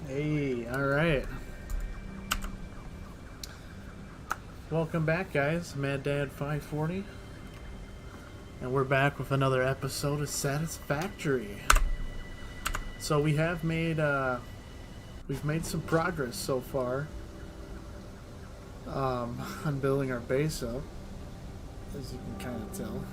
Hey, alright. Welcome back, guys. Mad Dad 540. And we're back with another episode of Satisfactory. So we have made, we've made some progress so far on building our base up, as you can kind of tell.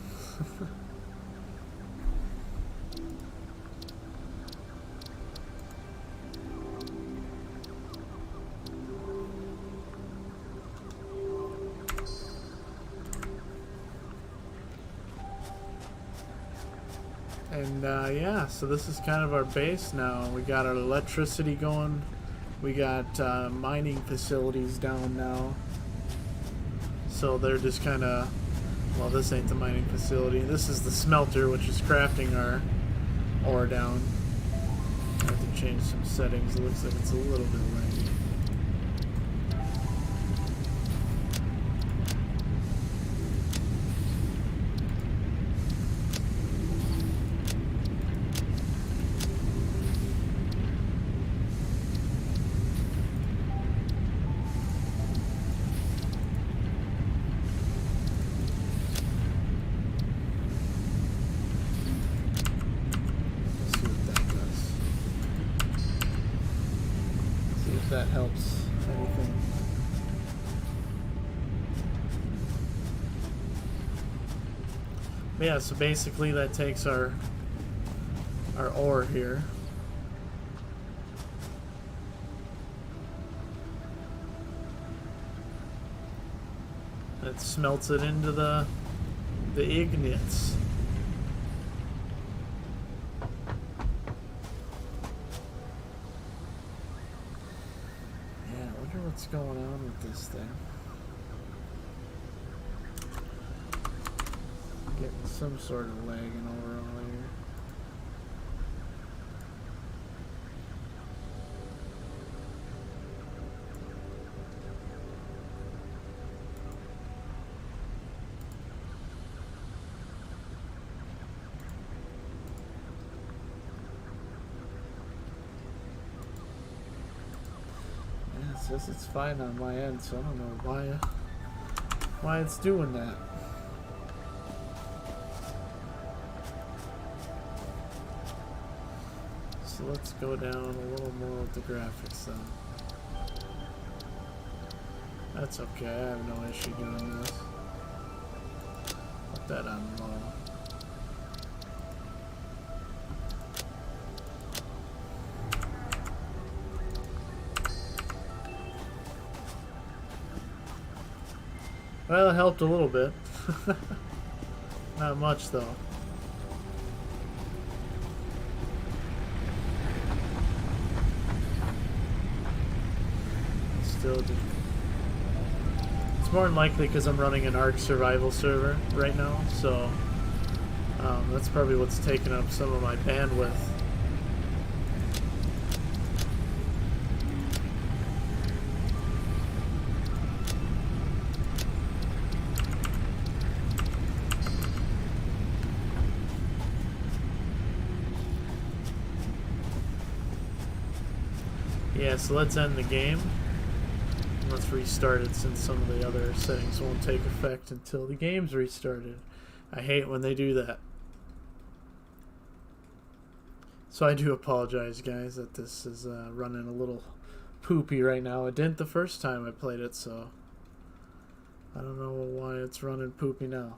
And yeah, so this is kind of our base now. We got our electricity going. We got mining facilities down now. So they're just kind of, well, this ain't the mining facility. This is the smelter, which is crafting our ore down. I have to change some settings. It looks like it's a little bit laggy. That helps anything. But yeah, so basically that takes our ore here. It smelts it into the ignites. What's going on with this thing? Getting some sort of lagging over on here. It says it's fine on my end, so I don't know why it's doing that. So let's go down a little more with the graphics then. That's okay, I have no issue doing this. Put that on low. Well, it helped a little bit. Not much, though. Still, it's more than likely because I'm running an Ark survival server right now, so that's probably what's taking up some of my bandwidth. Yeah, so let's end the game. Let's restart it since some of the other settings won't take effect until the game's restarted. I hate when they do that. So I do apologize, guys, that this is running a little poopy right now. It didn't the first time I played it, so I don't know why it's running poopy now.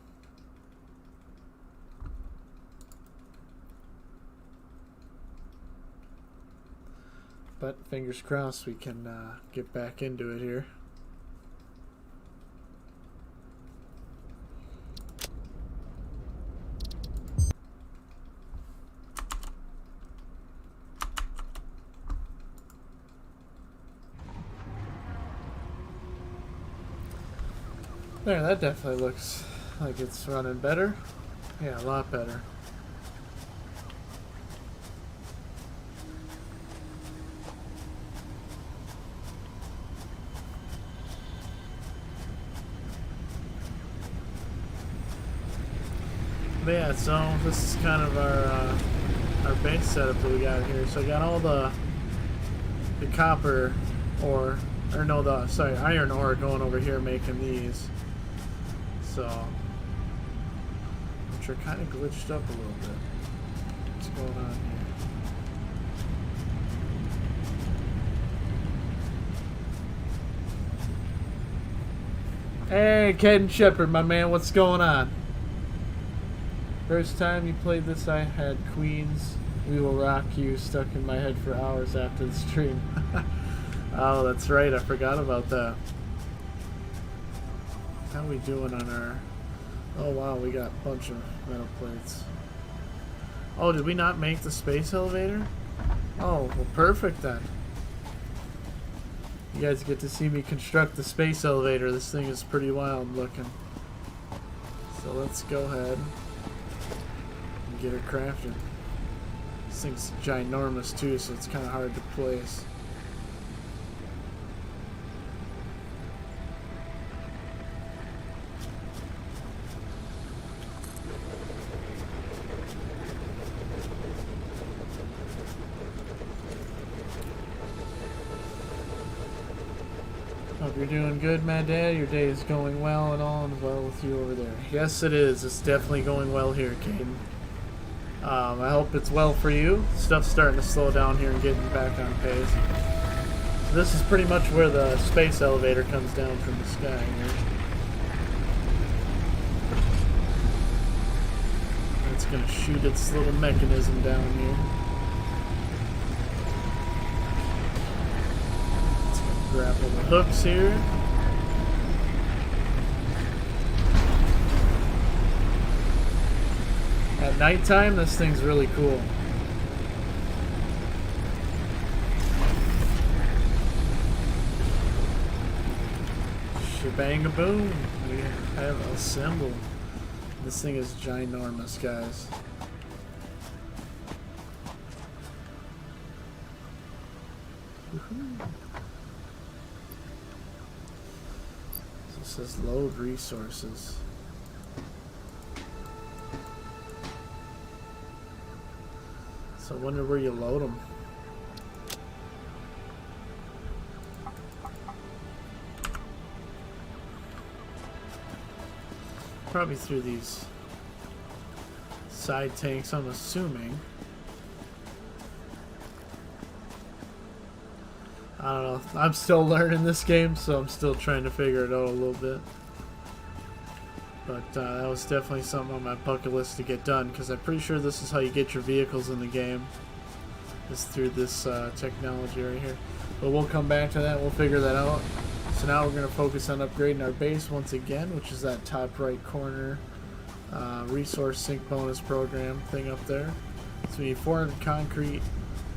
But fingers crossed we can get back into it here. There, that definitely looks like it's running better. Yeah, a lot better. But yeah, so this is kind of our base setup that we got here. So I got all the the copper ore, or no, the sorry, iron ore going over here making these. So, which are kind of glitched up a little bit. What's going on here? Hey, Caden Shepard, my man, what's going on? First time you played this, I had Queen's We Will Rock You stuck in my head for hours after the stream. Oh, that's right, I forgot about that. How we doing on our... Oh wow, we got a bunch of metal plates. Oh, did we not make the space elevator? Oh, well perfect then. You guys get to see me construct the space elevator. This thing is pretty wild looking. So let's go ahead and get her crafted. This thing's ginormous too, so it's kind of hard to place. Hope you're doing good, my dad. Your day is going well and all and well with you over there. Yes, it is. It's definitely going well here, Caden. I hope it's well for you. Stuff's starting to slow down here and getting back on pace. This is pretty much where the space elevator comes down from the sky here. It's going to shoot its little mechanism down here. Grapple the hooks here. At nighttime, this thing's really cool. Shebang-a-boom. We have assembled. This thing is ginormous, guys. Woohoo. It says load resources. So I wonder where you load them. Probably through these side tanks, I'm assuming. I don't know. I'm still learning this game, so I'm still trying to figure it out a little bit. But that was definitely something on my bucket list to get done, because I'm pretty sure this is how you get your vehicles in the game. Is through this technology right here. But we'll come back to that. We'll figure that out. So now we're going to focus on upgrading our base once again, which is that top right corner resource sync bonus program thing up there. So we need 400 concrete,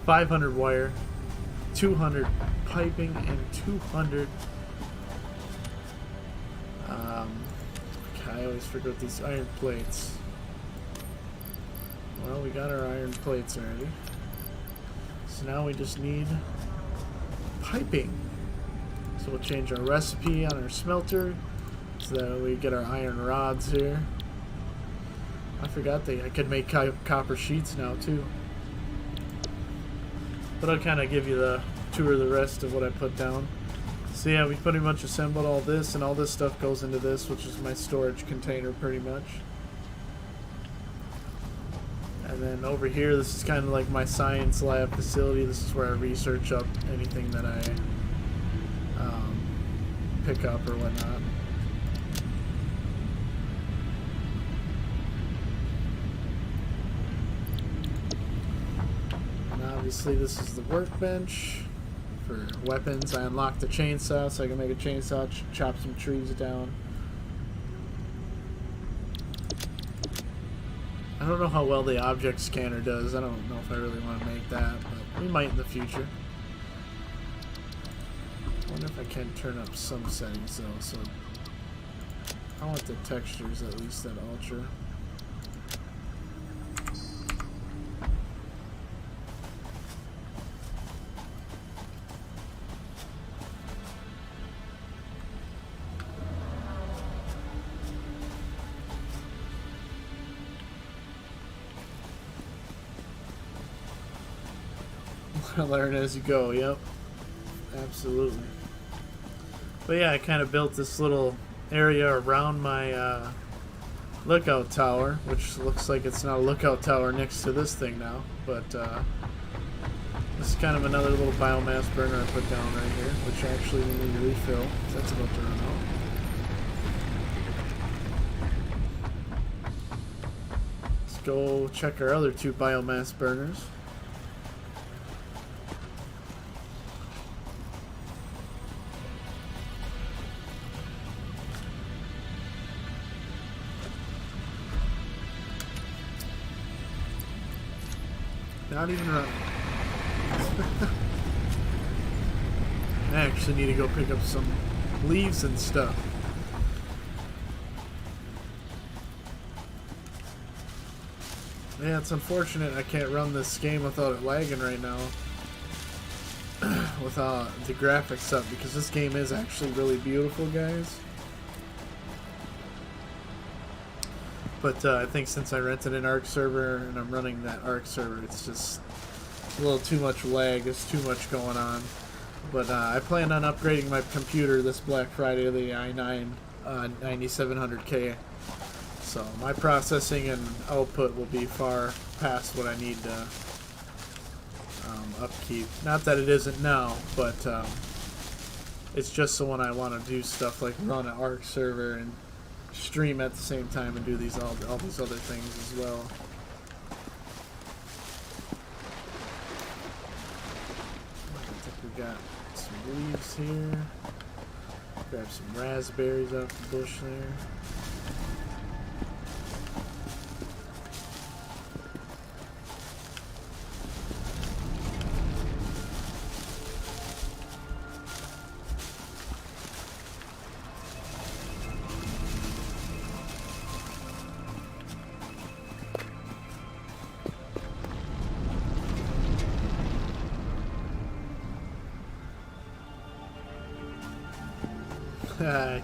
500 wire, 200 piping, and 200 I always forget these iron plates. Well, we got our iron plates already, so now we just need piping. So we'll change our recipe on our smelter so that we get our iron rods here. I forgot I could make copper sheets now too. But I'll kind of give you the tour of the rest of what I put down. So yeah, we pretty much assembled all this, and all this stuff goes into this, which is my storage container pretty much. And then over here, this is kind of like my science lab facility. This is where I research up anything that I pick up or whatnot. And obviously this is the workbench. For weapons, I unlocked the chainsaw, so I can make a chainsaw, chop some trees down. I don't know how well the object scanner does. I don't know if I really want to make that, but we might in the future. I wonder if I can turn up some settings though, so I want the textures at least at ultra. Learn as you go, yep. Absolutely. But yeah, I kind of built this little area around my lookout tower, which looks like it's not a lookout tower next to this thing now, but this is kind of another little biomass burner I put down right here, which actually we need to refill, so that's about to run out. Let's go check our other 2 biomass burners. Not even running. I actually need to go pick up some leaves and stuff. Yeah, it's unfortunate I can't run this game without it lagging right now. Without the graphics up, because this game is actually really beautiful, guys. But I think since I rented an ARC server and I'm running that ARC server, it's just a little too much lag. There's too much going on. But I plan on upgrading my computer this Black Friday to the i9 9700K. So my processing and output will be far past what I need to upkeep. Not that it isn't now, but it's just so when I want to do stuff like run an ARC server and stream at the same time and do these all these other things as well. I think we got some leaves here. Grab some raspberries off the bush there.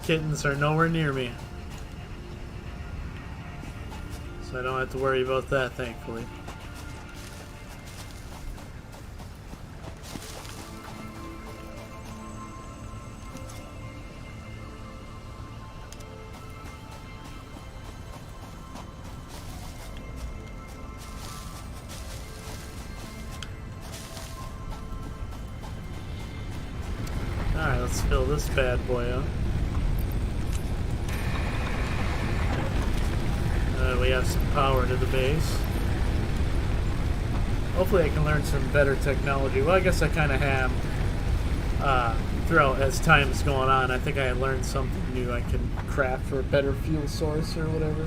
Kittens are nowhere near me, so I don't have to worry about that, thankfully. Alright, let's fill this bad boy up. We have some power to the base. Hopefully I can learn some better technology. Well, I guess I kind of have throughout as time's going on. I think I learned something new I can craft for a better fuel source or whatever.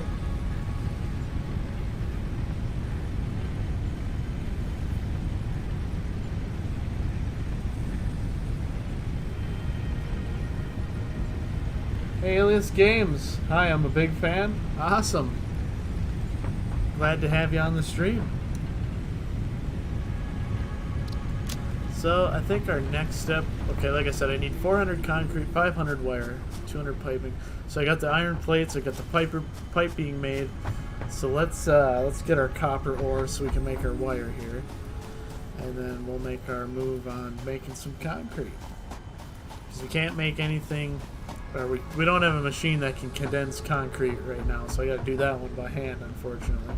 Alias Games. Hi, I'm a big fan. Awesome. Glad to have you on the stream. So I think our next step, okay, like I said, I need 400 concrete, 500 wire, 200 piping. So I got the iron plates, I got the pipe being made. So let's get our copper ore so we can make our wire here, and then we'll make our move on making some concrete. Because we can't make anything. We don't have a machine that can condense concrete right now, so I gotta do that one by hand, unfortunately.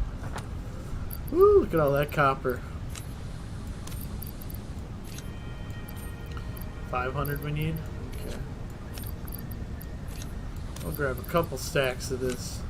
Woo, look at all that copper. 500 we need? Okay. I'll grab a couple stacks of this.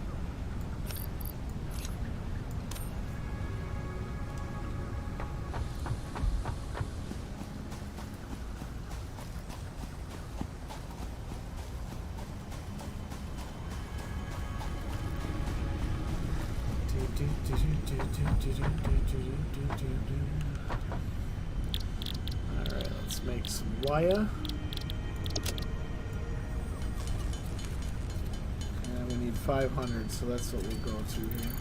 Alright, let's make some wire. And we need 500, so that's what we'll go to here.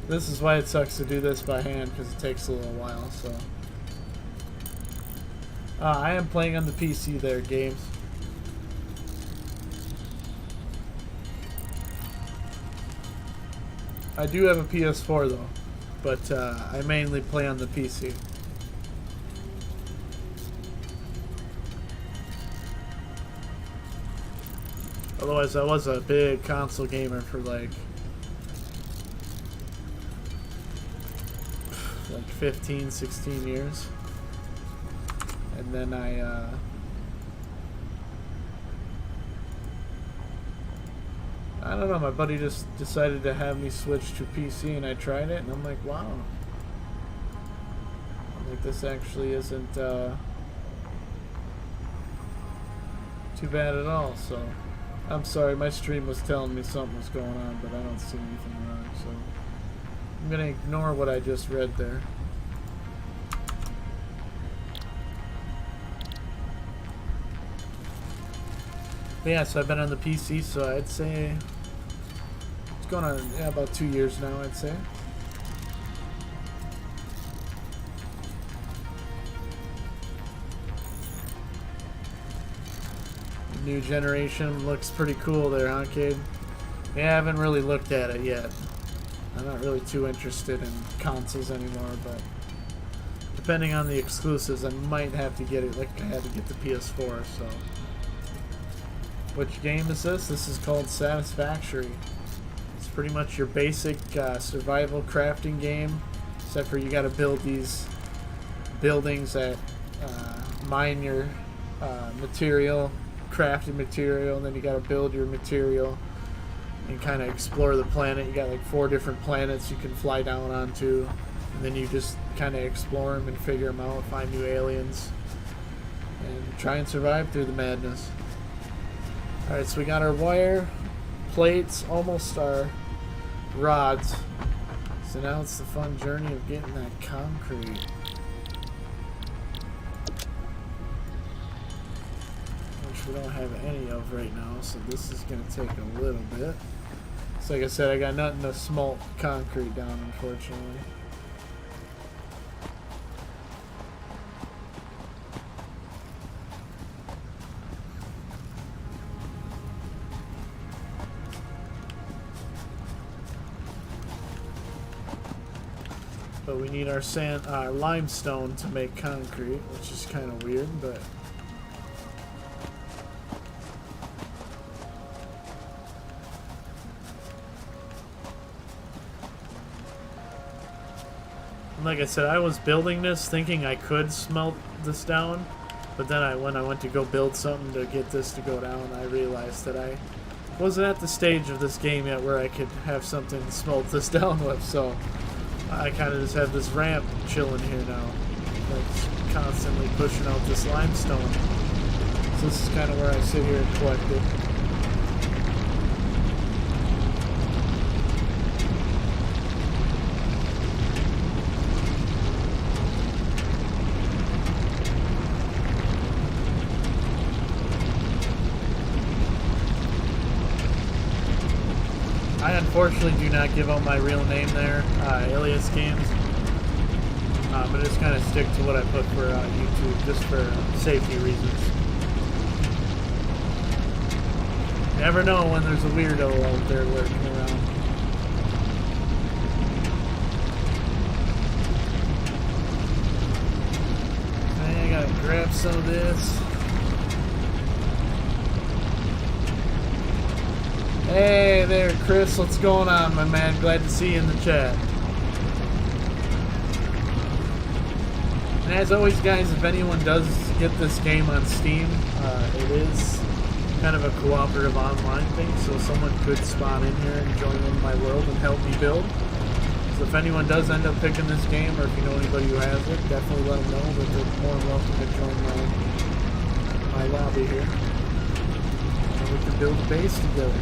This is why it sucks to do this by hand, because it takes a little while, so. I am playing on the PC there, games. I do have a PS4 though, but I mainly play on the PC. Otherwise, I was a big console gamer for like 15, 16 years. And then I don't know, my buddy just decided to have me switch to PC, and I tried it, and I'm like, wow. I'm like, this actually isn't too bad at all. So I'm sorry, my stream was telling me something was going on, but I don't see anything wrong, so I'm gonna ignore what I just read there. But yeah, so I've been on the PC, so I'd say it's going on about 2 years now, I'd say. The new generation looks pretty cool there, huh, kid? Yeah, I haven't really looked at it yet. I'm not really too interested in consoles anymore, but depending on the exclusives, I might have to get it, like I had to get the PS4, so. Which game is this? This is called Satisfactory. It's pretty much your basic survival crafting game, except for you got to build these buildings that mine your material, crafting material, and then you got to build your material and kind of explore the planet. You got like 4 different planets you can fly down onto, and then you just kind of explore them and figure them out, find new aliens, and try and survive through the madness. Alright, so we got our wire, plates, almost our rods. So now it's the fun journey of getting that concrete. Which we don't have any of right now, so this is going to take a little bit. So like I said, I got nothing to smelt concrete down, unfortunately. But we need our limestone to make concrete, which is kind of weird, but like I said, I was building this thinking I could smelt this down, but then when I went to go build something to get this to go down, I realized that I wasn't at the stage of this game yet where I could have something to smelt this down with, so I kind of just have this ramp chilling here now, like constantly pushing out this limestone. So this is kind of where I sit here and collect it. I unfortunately do not give out my real name there, Alias Games, but I just kind of stick to what I put for YouTube, just for safety reasons. You never know when there's a weirdo out there lurking around. Okay, I gotta grab some of this. Hey there, Chris. What's going on, my man? Glad to see you in the chat. And as always, guys, if anyone does get this game on Steam, it is kind of a cooperative online thing, so someone could spawn in here and join in my world and help me build. So if anyone does end up picking this game, or if you know anybody who has it, definitely let them know that they're more than welcome to join my lobby here. And we can build a base together.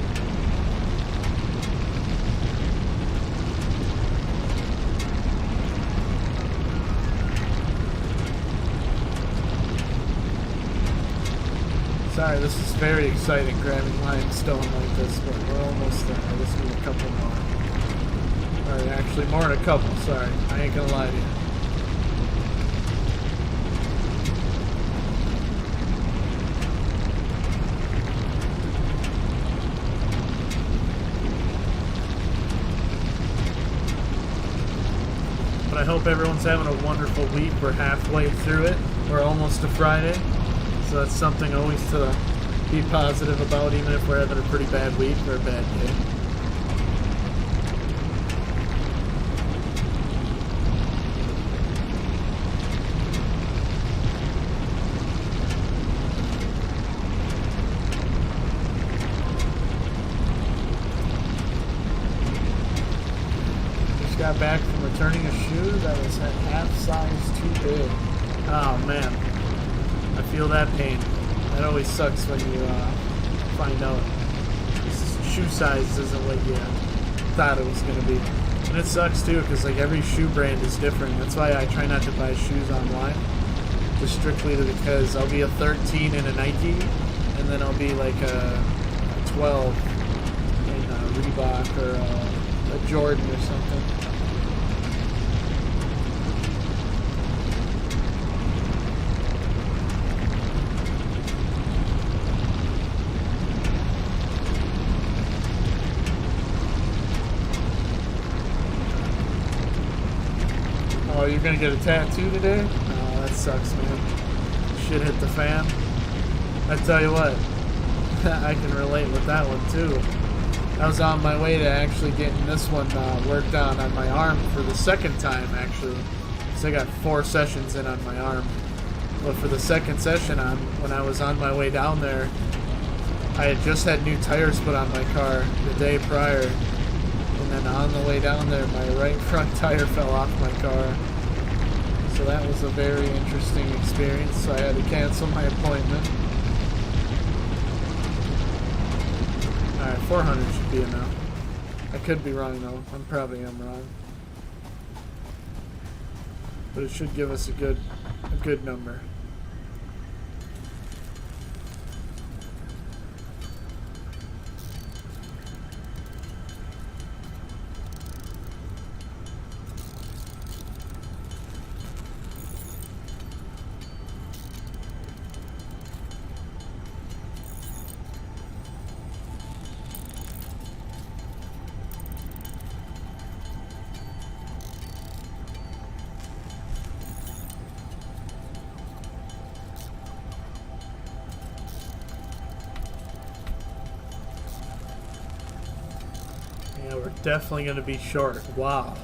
Sorry, this is very exciting, grabbing limestone like this, but we're almost there. I just need a couple more. Alright, actually more than a couple, sorry. I ain't gonna lie to you. But I hope everyone's having a wonderful week. We're halfway through it. We're almost to Friday. So that's something always to be positive about, even if we're having a pretty bad week or a bad day. Got back from returning a shoe that was a half size too big. Oh man, I feel that pain. That always sucks when you find out this shoe size isn't what you thought it was going to be. And it sucks too, because like every shoe brand is different. That's why I try not to buy shoes online, just strictly because I'll be a 13 in a Nike, and then I'll be like a 12 in a Reebok or a Jordan or something. Oh, you're gonna get a tattoo today? Oh, that sucks, man. Shit hit the fan. I tell you what, I can relate with that one too. I was on my way to actually getting this one worked on my arm for the second time, actually. So I got 4 sessions in on my arm. But for the second session, when I was on my way down there, I had just had new tires put on my car the day prior. And then on the way down there, my right front tire fell off my car. So that was a very interesting experience. So I had to cancel my appointment. Alright, 400 should be enough. I could be wrong though. I probably am wrong. But it should give us a good number. Yeah, we're definitely going to be short. Wow.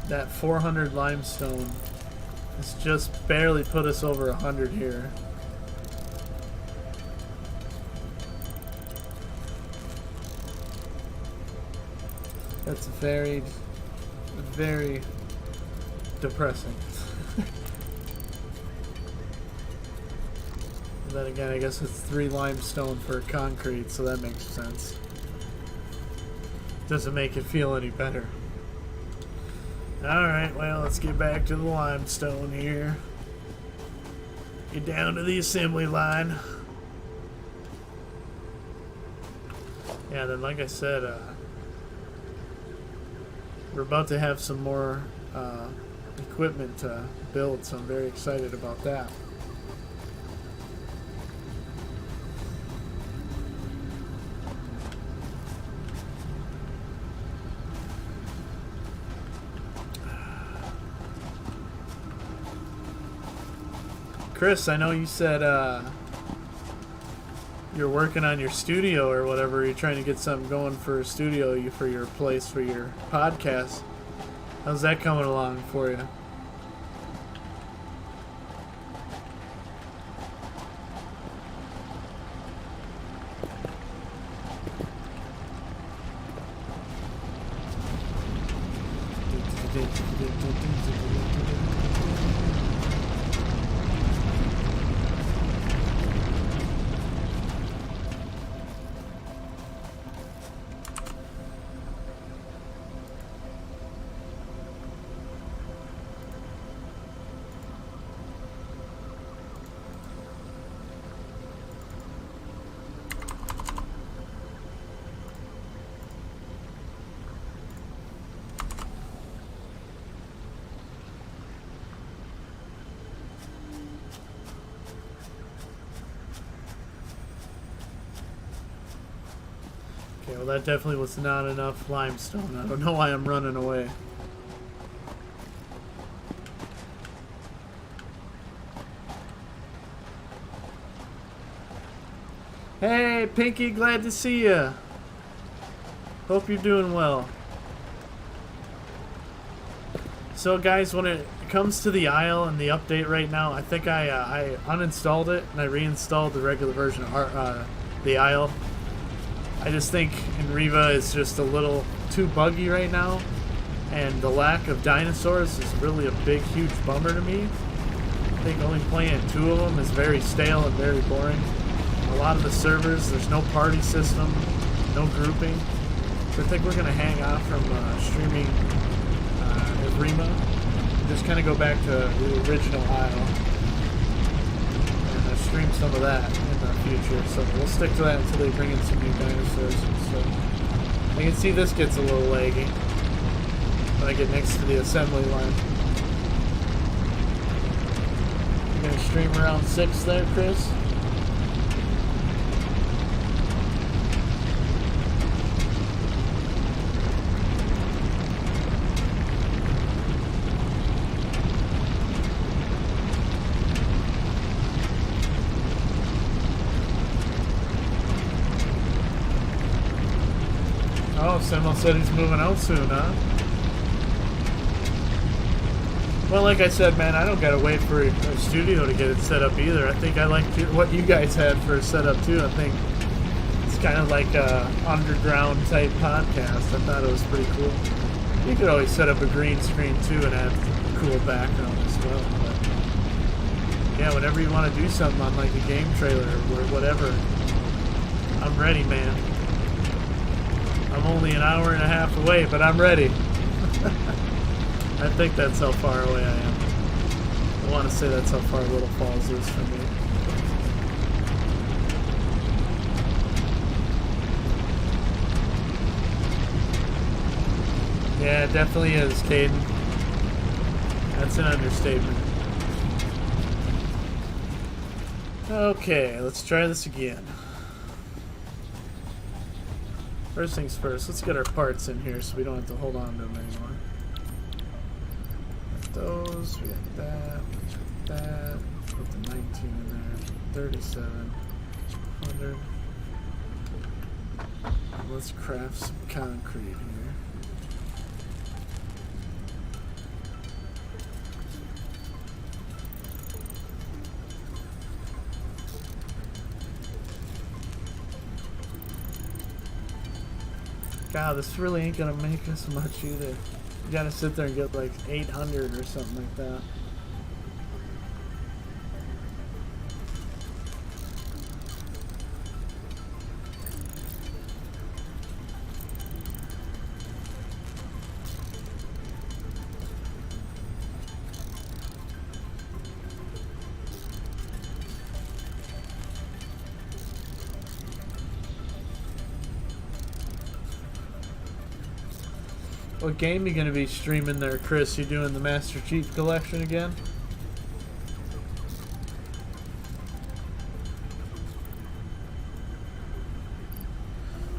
That 400 limestone has just barely put us over 100 here. That's very, very depressing. And then again, I guess it's 3 limestone for concrete, so that makes sense. Doesn't make it feel any better. Alright, well, let's get back to the limestone here. Get down to the assembly line. Yeah, then like I said, we're about to have some more equipment to build, so I'm very excited about that. Chris, I know you said you're working on your studio or whatever. You're trying to get something going for a studio for your place for your podcast. How's that coming along for you? Okay, well that definitely was not enough limestone. I don't know why I'm running away. Hey, Pinky, glad to see you. Hope you're doing well. So, guys, when it comes to the aisle and the update right now, I think I uninstalled it and I reinstalled the regular version of the aisle. I just think in Riva it's just a little too buggy right now, and the lack of dinosaurs is really a big, huge bummer to me. I think only playing 2 of them is very stale and very boring. A lot of the servers, there's no party system, no grouping. So I think we're going to hang off from streaming Rima. Just kind of go back to the original aisle and stream some of that in the future. So we'll stick to that until they bring in some new dinosaurs and stuff. I can see this gets a little laggy when I get next to the assembly line. You're going to stream around 6 there, Chris? Oh, someone said he's moving out soon, huh? Well, like I said, man, I don't gotta wait for a studio to get it set up either. I think I like what you guys had for a setup too. I think it's kind of like a underground type podcast. I thought it was pretty cool. You could always set up a green screen too and have a cool background as well. But yeah, whenever you want to do something on like a game trailer or whatever, I'm ready, man. I'm only an hour and a half away, but I'm ready. I think that's how far away I am. I want to say that's how far Little Falls is from me. Yeah, it definitely is, Caden. That's an understatement. Okay, let's try this again. First things first, let's get our parts in here so we don't have to hold on to them anymore. Got those, we got that, put the 19 in there, 3700. Let's craft some concrete here. God, this really ain't gonna make us much either. You gotta sit there and get like 800 or something like that. What game are you gonna be streaming there, Chris? You doing the Master Chief Collection again?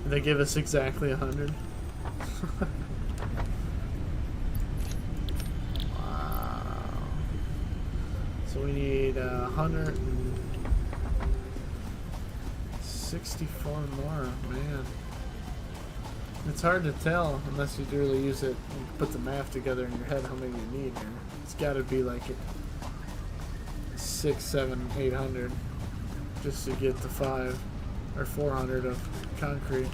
Did they give us exactly 100? Wow. So we need 164 more, man. It's hard to tell unless you really use it and put the math together in your head how many you need here. It's got to be like 6, 7, 800 just to get the 5 or 400 of concrete.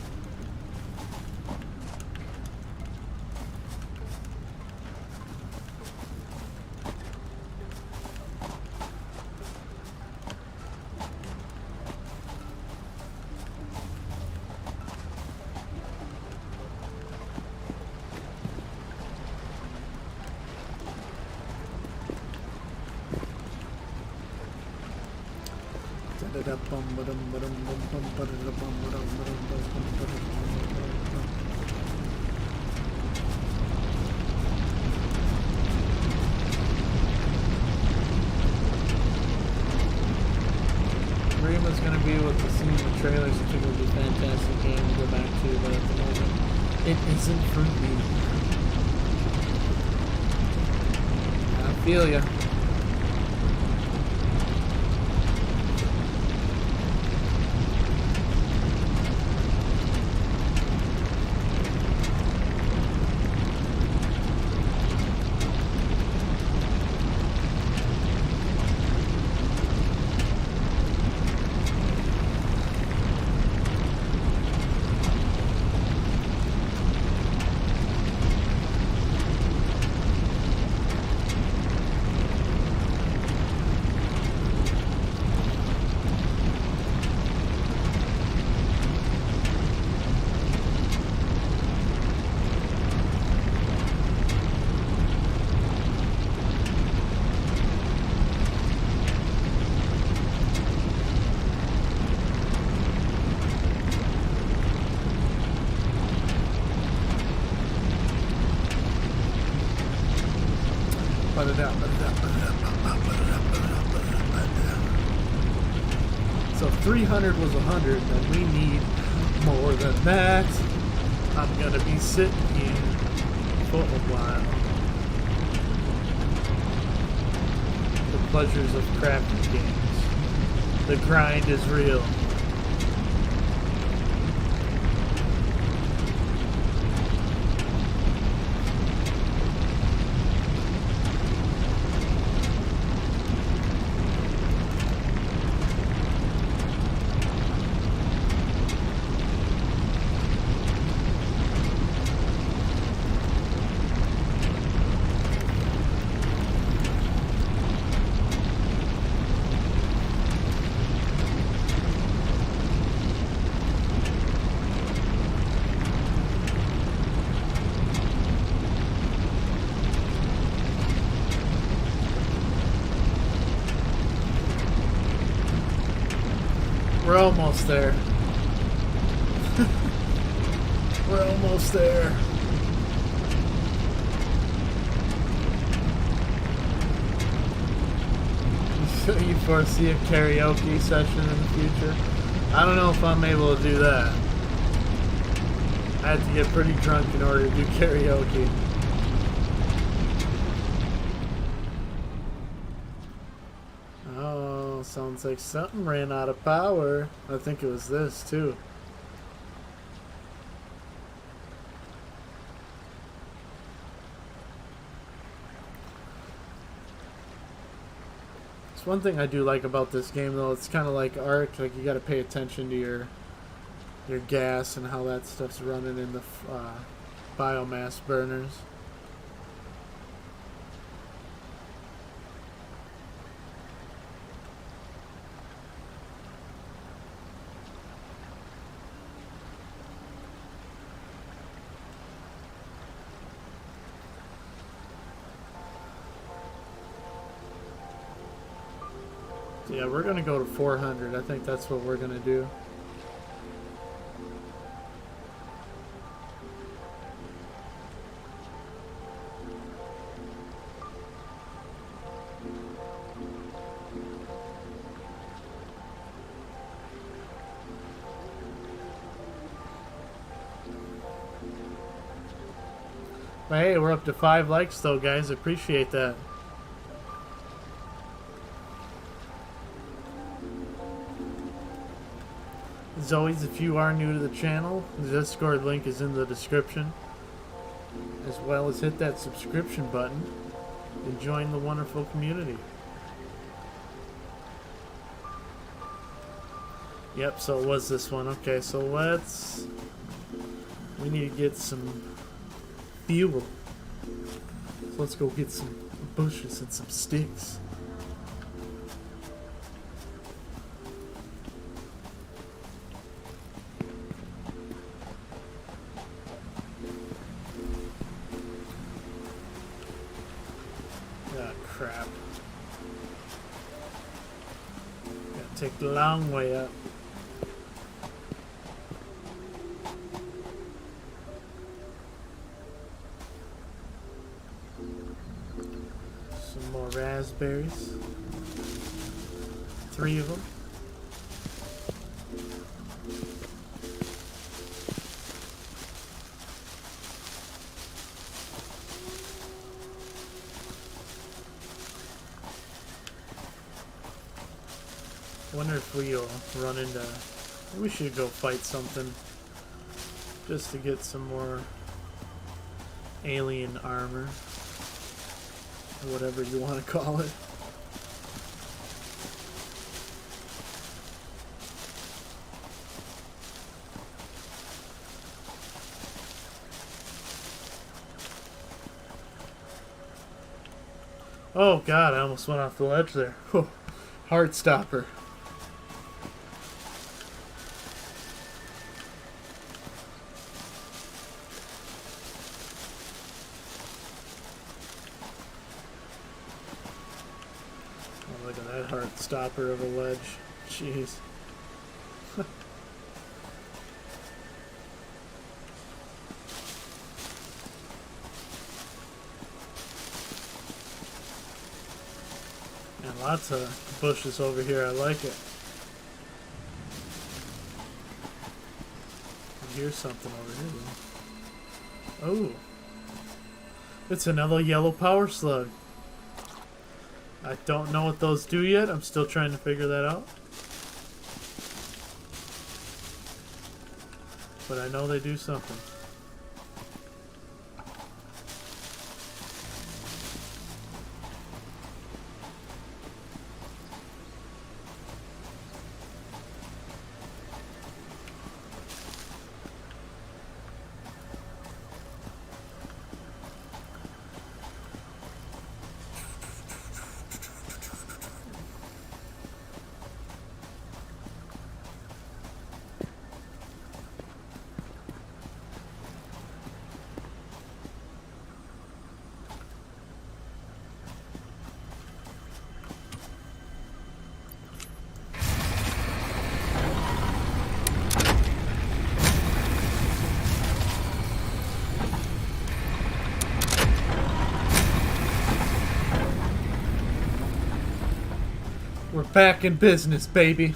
Rima's gonna be able to see the trailers. I think it'll be a fantastic game to go back to, but at the moment, it isn't for me. I feel ya. So 300 was 100, and we need more than that. I'm gonna be sitting here for a while. The pleasures of crafting games. The grind is real. We're almost there. We're almost there. You foresee a karaoke session in the future? I don't know if I'm able to do that. I have to get pretty drunk in order to do karaoke. Oh, sounds like something ran out of power. I think it was this too. It's one thing I do like about this game though, it's kind of like Ark, like you got to pay attention to your gas and how that stuff's running in the biomass burners. Yeah, we're going to go to 400. I think that's what we're going to do. But hey, we're up to 5 likes though, guys. Appreciate that. As always, if you are new to the channel, the Discord link is in the description. As well as hit that subscription button and join the wonderful community. Yep, so it was this one. Okay, so we need to get some fuel. So let's go get some bushes and some sticks. Crap. Gotta take the long way up. Some more raspberries. 3 of them. I wonder if we'll run into... We should go fight something. Just to get some more alien armor. Or whatever you want to call it. Oh god, I almost went off the ledge there. Whew. Heart stopper. Look at that heart stopper of a ledge. Jeez. Lots of bushes over here. I like it. I hear something over here, though. Oh. It's another yellow power slug. I don't know what those do yet. I'm still trying to figure that out. But I know they do something. We're back in business, baby.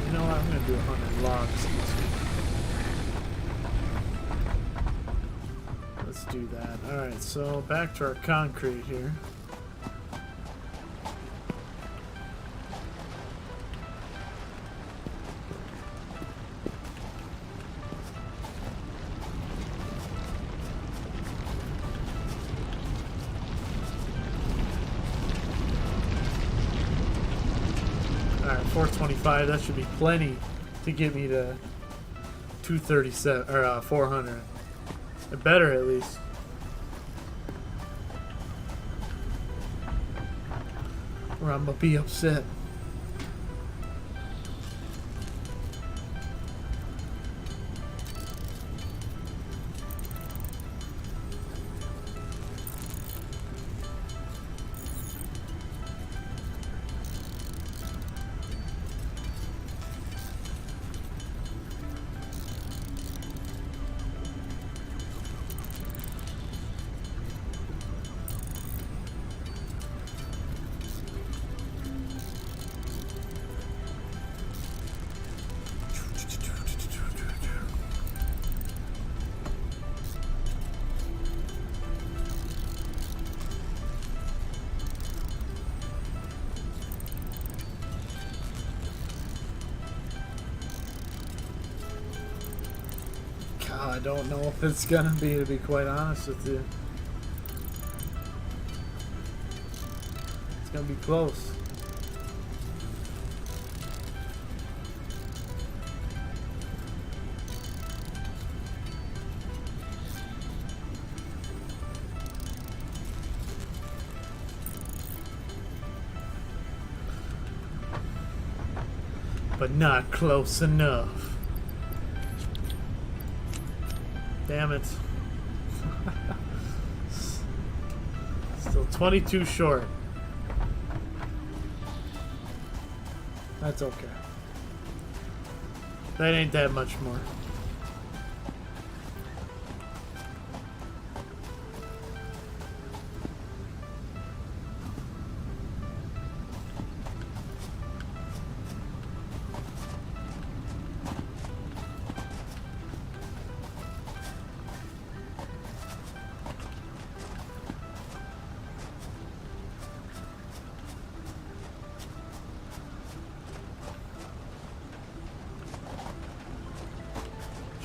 You know what? I'm gonna do 100 logs. Let's do that. Alright, so back to our concrete here. Alright, 425, that should be plenty to get me to 237, or 400. It better at least. Or I'm gonna be upset. I don't know if it's gonna be, to be quite honest with you. It's gonna be close. But not close enough. Damn it. Still 22 short. That's okay. That ain't that much more.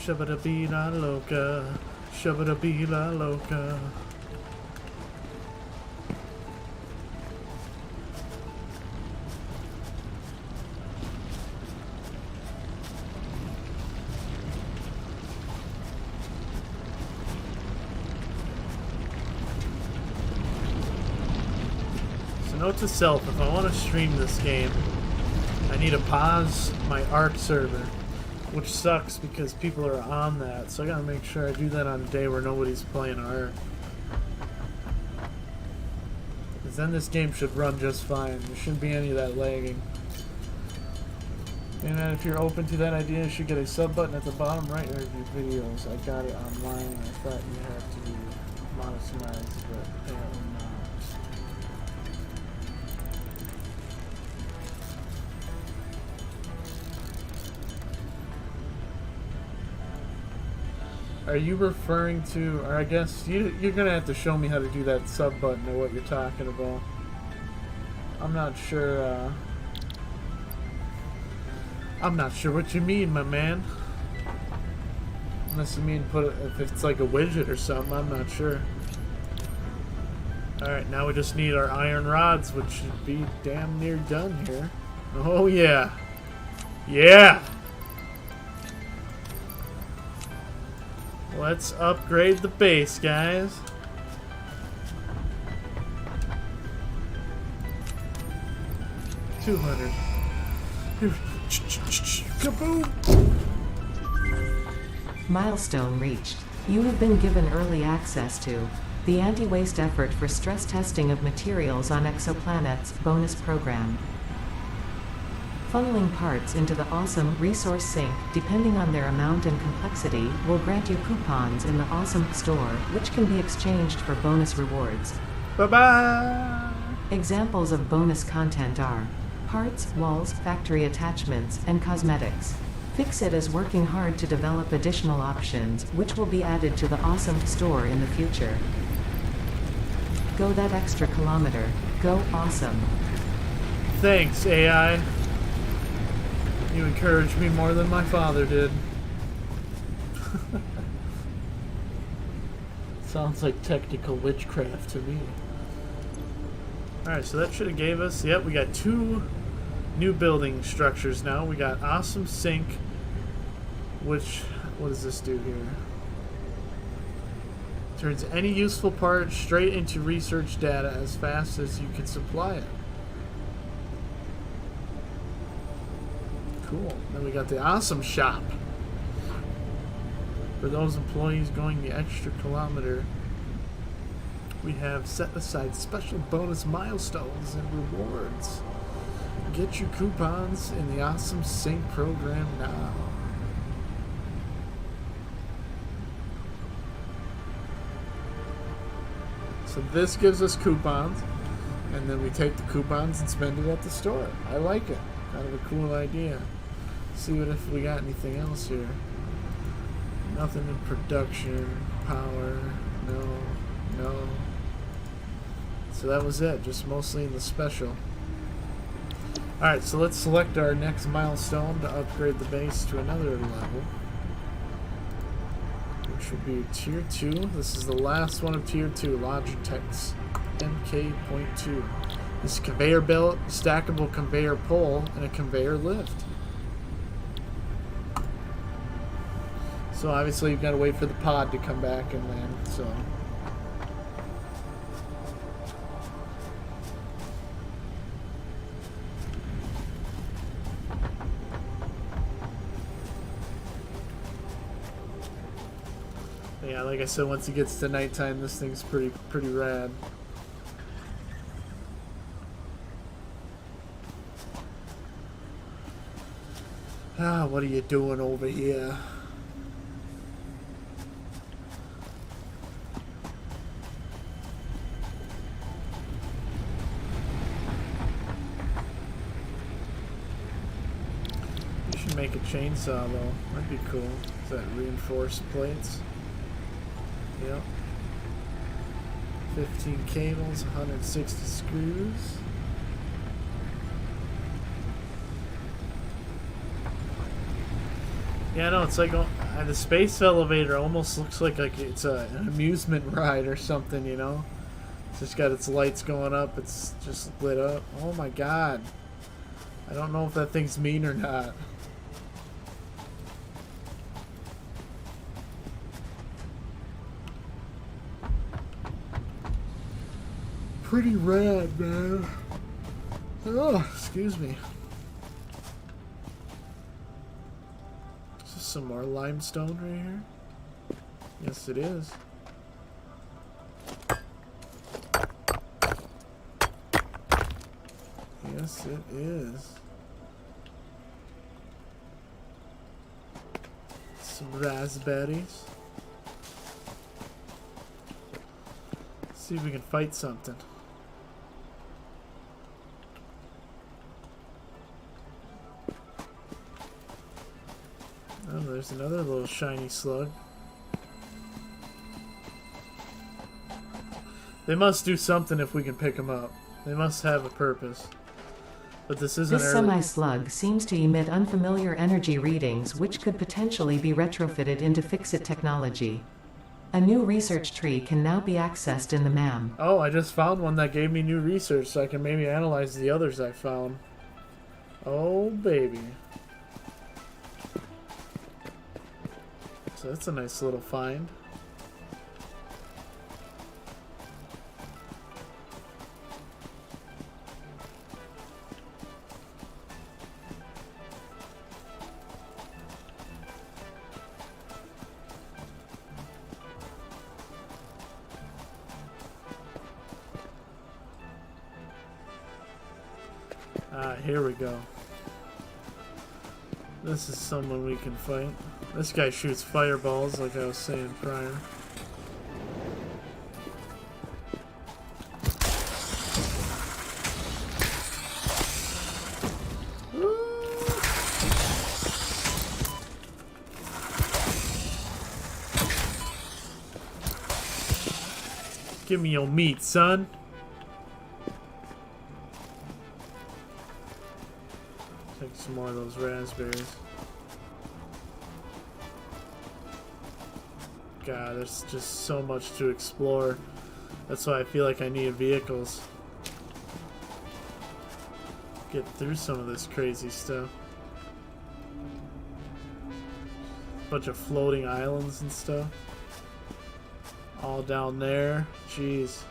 Shabba-da-bee-la loca, shabba-da-bee-la loca. So note to self, if I want to stream this game, I need to pause my ARC server. Which sucks because people are on that, so I gotta make sure I do that on a day where nobody's playing ARC. Because then this game should run just fine. There shouldn't be any of that lagging. And then if you're open to that idea, you should get a sub button at the bottom right of your videos. I got it online. I thought you had to be monetized, but apparently not. Are you referring to, or I guess you're going to have to show me how to do that sub button or what you're talking about. I'm not sure, I'm not sure what you mean, my man. Unless you mean if it's like a widget or something, I'm not sure. Alright, now we just need our iron rods, which should be damn near done here. Oh yeah. Yeah! Let's upgrade the base, guys. $200. Kaboom! Milestone reached. You have been given early access to the Anti-Waste Effort for Stress Testing of Materials on Exoplanets bonus program. Funneling parts into the awesome resource sink, depending on their amount and complexity, will grant you coupons in the awesome store, which can be exchanged for bonus rewards. Bye-bye! Examples of bonus content are parts, walls, factory attachments, and cosmetics. Fixit is working hard to develop additional options, which will be added to the awesome store in the future. Go that extra kilometer. Go awesome. Thanks, AI. You encouraged me more than my father did. Sounds like technical witchcraft to me. Alright, so that should have gave us... Yep, we got 2 new building structures now. We got awesome sink, which... What does this do here? Turns any useful part straight into research data as fast as you can supply it. Cool. Then we got the awesome shop. For those employees going the extra kilometer, we have set aside special bonus milestones and rewards. Get your coupons in the awesome sync program now. So this gives us coupons, and then we take the coupons and spend it at the store. I like it. Kind of a cool idea. See what if we got anything else here. Nothing in production, power, no. So that was it, just mostly in the special. Alright, so let's select our next milestone to upgrade the base to another level. Which will be Tier 2. This is the last one of Tier 2, Logitech's MK.2. This is conveyor belt, stackable conveyor pole, and a conveyor lift. So obviously you've got to wait for the pod to come back and land, so... Yeah, like I said, once it gets to nighttime, this thing's pretty rad. Ah, what are you doing over here? You should make a chainsaw though. That'd be cool. Is that reinforced plates? Yep. 15 cables, 160 screws. Yeah, no, it's like the space elevator almost looks like it's an amusement ride or something, you know? It's just got its lights going up, it's just lit up. Oh my god. I don't know if that thing's mean or not. Pretty rad, man. Oh, excuse me. Is this some more limestone right here? Yes, it is. Yes, it is. Some raspberries. See if we can fight something. Oh, there's another little shiny slug. They must do something if we can pick them up. They must have a purpose. But this isn't This semi-slug seems to emit unfamiliar energy readings which could potentially be retrofitted into Fix-It technology. A new research tree can now be accessed in the MAM. Oh, I just found one that gave me new research so I can maybe analyze the others I found. Oh, baby. So that's a nice little find. Here we go. This is someone we can fight. This guy shoots fireballs like I was saying prior. Give me your meat, son. Take some more of those raspberries. God, there's just so much to explore. That's why I feel like I need vehicles. Get through some of this crazy stuff. Bunch of floating islands and stuff. All down there. Jeez.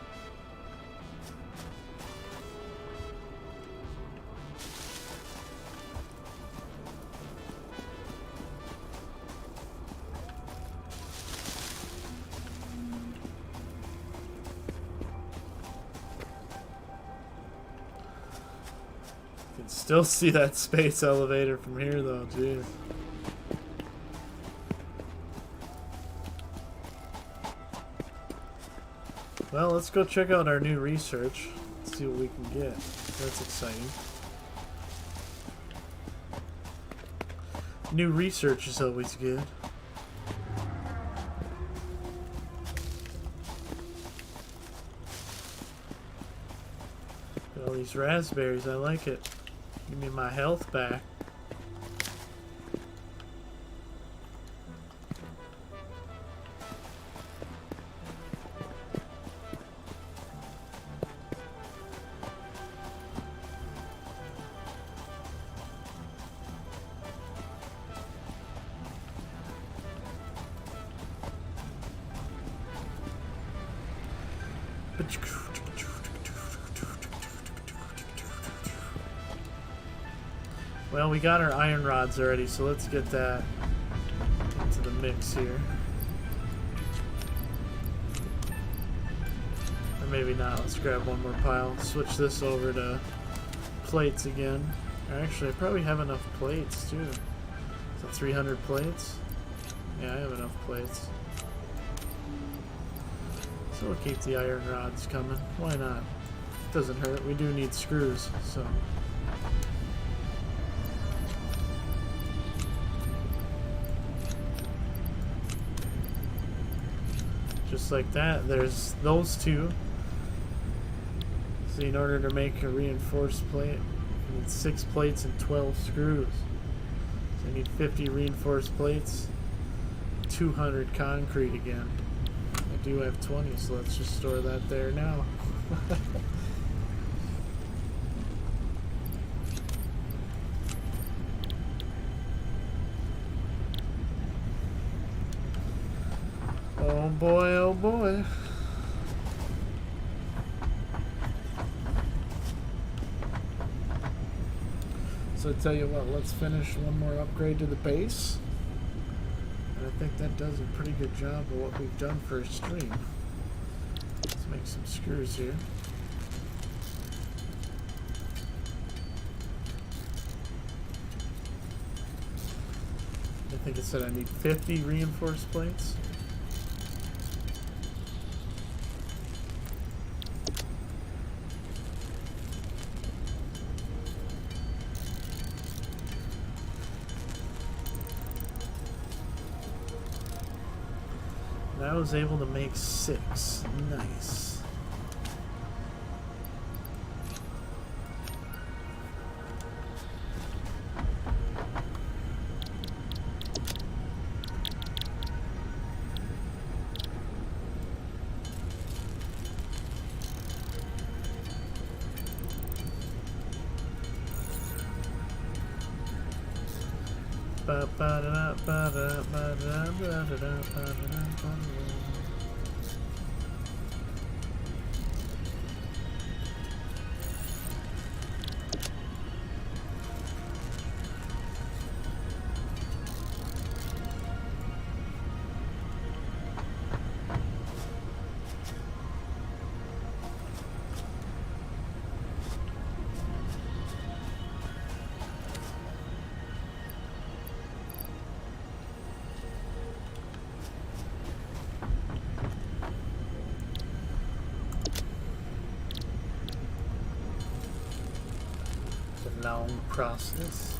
Can still see that space elevator from here though, jeez. Well, let's go check out our new research. See what we can get. That's exciting. New research is always good. Got all these raspberries, I like it. Give me my health back. Well, we got our iron rods already, so let's get that into the mix here. Or maybe not. Let's grab one more pile. Switch this over to plates again. Or actually, I probably have enough plates, too. So 300 plates? Yeah, I have enough plates. So we'll keep the iron rods coming. Why not? Doesn't hurt. We do need screws, so... Just like that, there's those two. So in order to make a reinforced plate, you need 6 plates and 12 screws. So I need 50 reinforced plates, 200 concrete again. I do have 20, so let's just store that there now. Oh boy, oh boy. So I tell you what, let's finish one more upgrade to the base. And I think that does a pretty good job of what we've done for a stream. Let's make some screws here. think it said I need 50 reinforced plates. And I was able to make 6. Nice. Long process.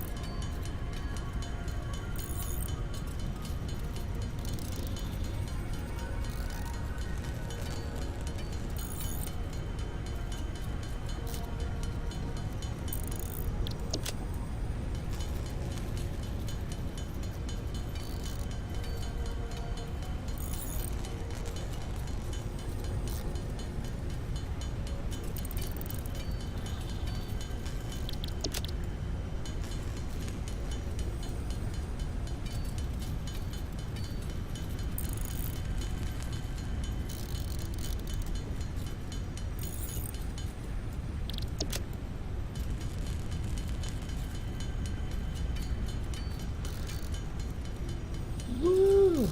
Woo!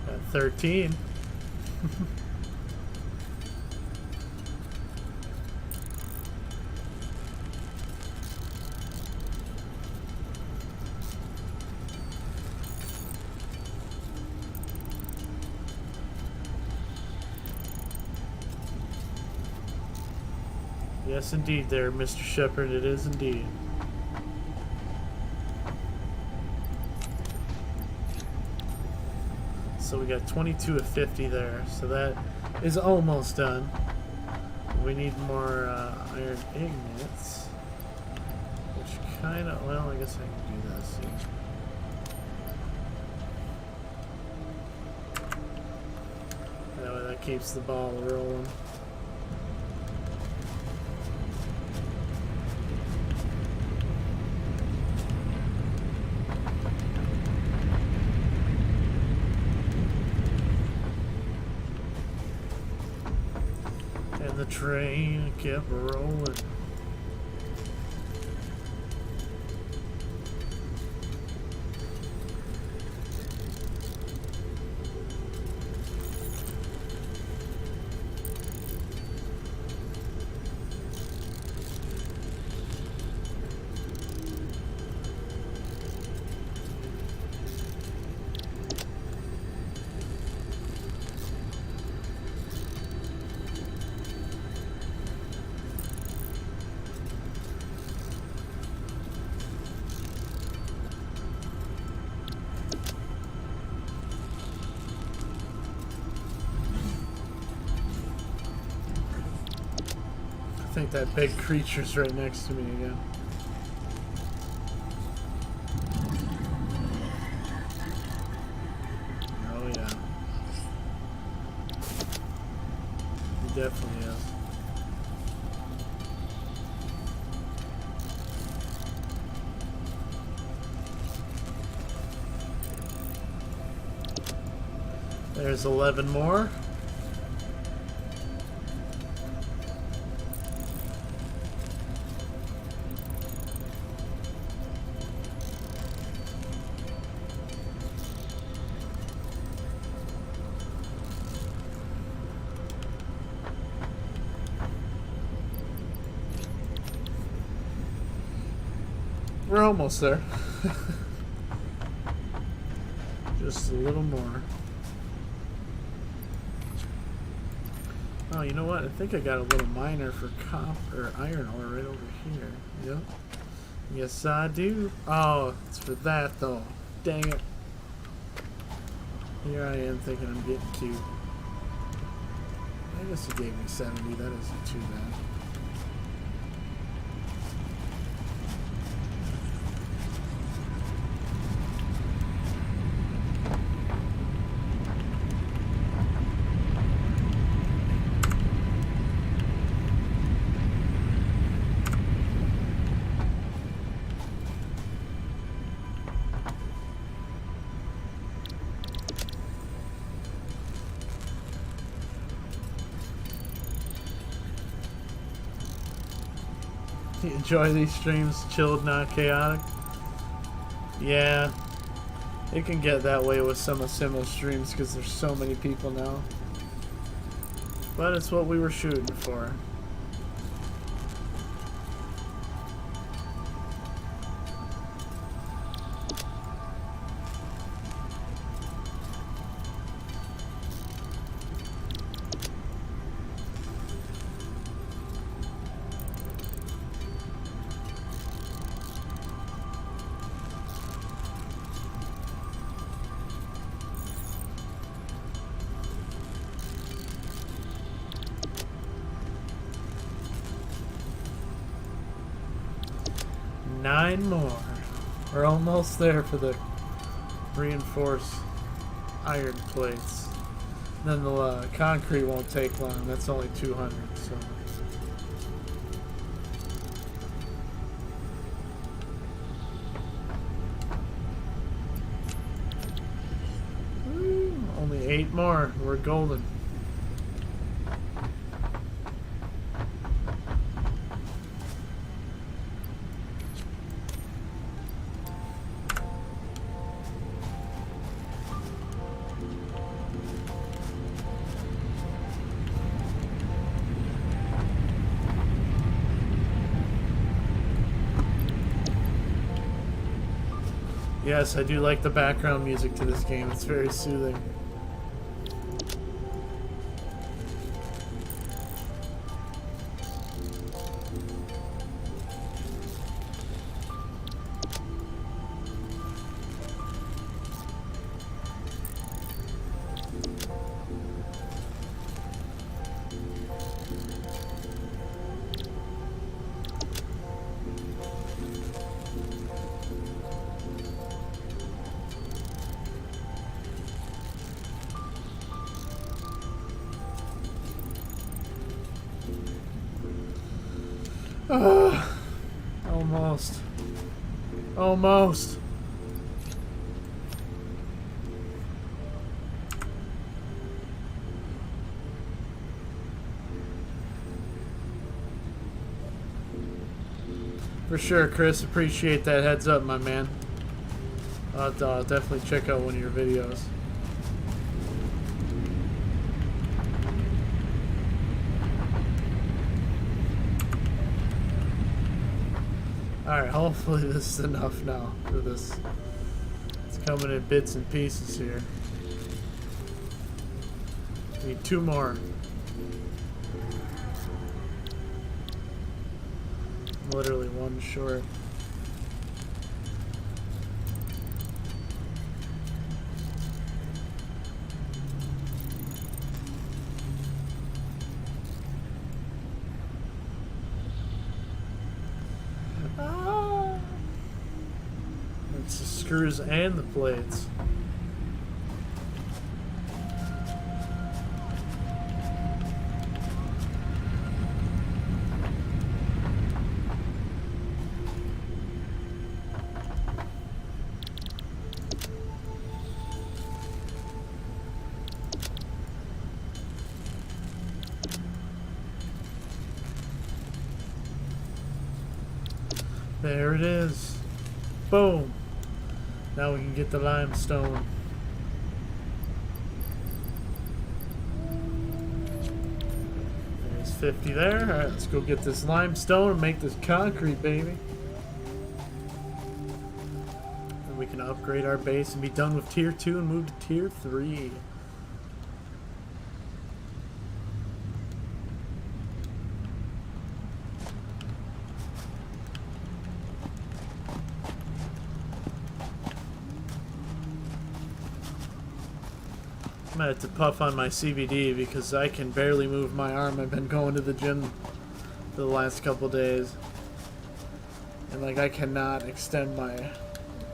Got 13. Yes, indeed, there, Mr. Shepherd, it is indeed. So we got 22 of 50 there, so that is almost done. We need more iron ingots, which kind of, well, I guess I can do that, see. That way that keeps the ball rolling. The train kept rolling. I think that big creature's right next to me again. Oh yeah. He definitely is. There's 11 more. We're almost there. Just a little more. Oh, you know what? I think I got a little miner for copper or iron ore right over here. Yep. Yes, I do. Oh, it's for that though. Dang it. Here I am thinking I'm getting cute. I guess he gave me 70. That isn't too bad. You enjoy these streams, chilled, not chaotic? Yeah, it can get that way with some of Simo's streams because there's so many people now. But it's what we were shooting for. Nine more. We're almost there for the reinforced iron plates. Then the concrete won't take long. That's only 200. So. Only 8 more. We're golden. Yes, I do like the background music to this game. It's very soothing. Almost. Almost. For sure, Chris. Appreciate that heads up, my man. I'll definitely check out one of your videos. Alright, hopefully this is enough now for this. It's coming in bits and pieces here. Need 2 more. Literally 1 short. It's the screws and the plates. There it is. Boom. Now we can get the limestone. There's 50 there. Alright, let's go get this limestone and make this concrete, baby. can upgrade our base and be done with tier 2 and move to tier 3. I'm gonna have to puff on my CBD because I can barely move my arm. I've been going to the gym for the last couple days, and like I cannot extend my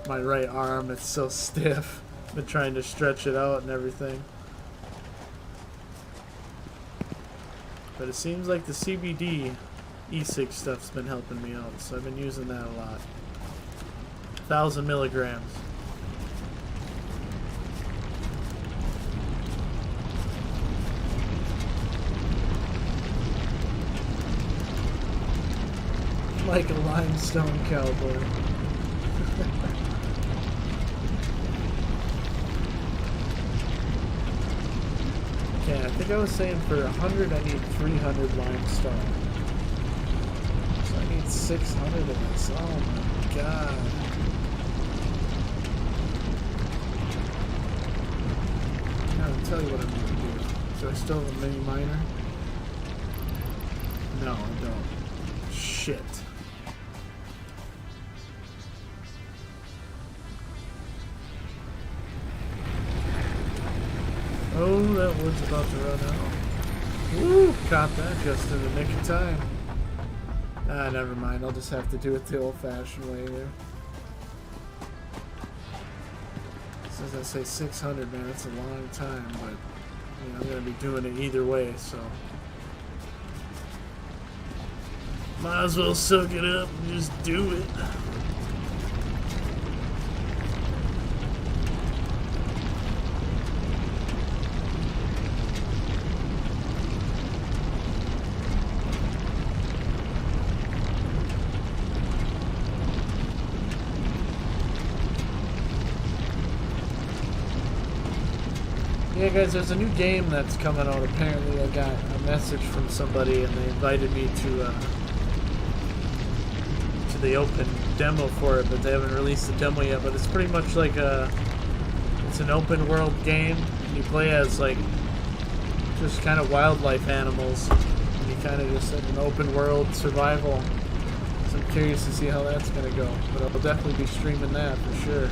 right arm. It's so stiff. I've been trying to stretch it out and everything, but it seems like the CBD e-cig stuff's been helping me out, so I've been using that a lot. 1,000 milligrams. Like a limestone cowboy. Okay, I think I was saying for 100 I need 300 limestone. So I need 600 of this. Oh my god. I'll tell you what I'm gonna do. Do I still have a mini miner? No, I don't. Shit. Oh, that wood's about to run out. Woo! Caught that just in the nick of time. Ah, never mind. I'll just have to do it the old-fashioned way here. Since I say 600, man, that's a long time, but you know, I'm gonna be doing it either way, so might as well suck it up and just do it. Yeah, guys, there's a new game that's coming out. Apparently, I got a message from somebody, and they invited me to the open demo for it, but they haven't released the demo yet. But it's pretty much like it's an open world game. You play as like just kind of wildlife animals. And you kind of just in an open world survival. So I'm curious to see how that's gonna go. But I'll definitely be streaming that for sure.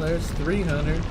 There's 300.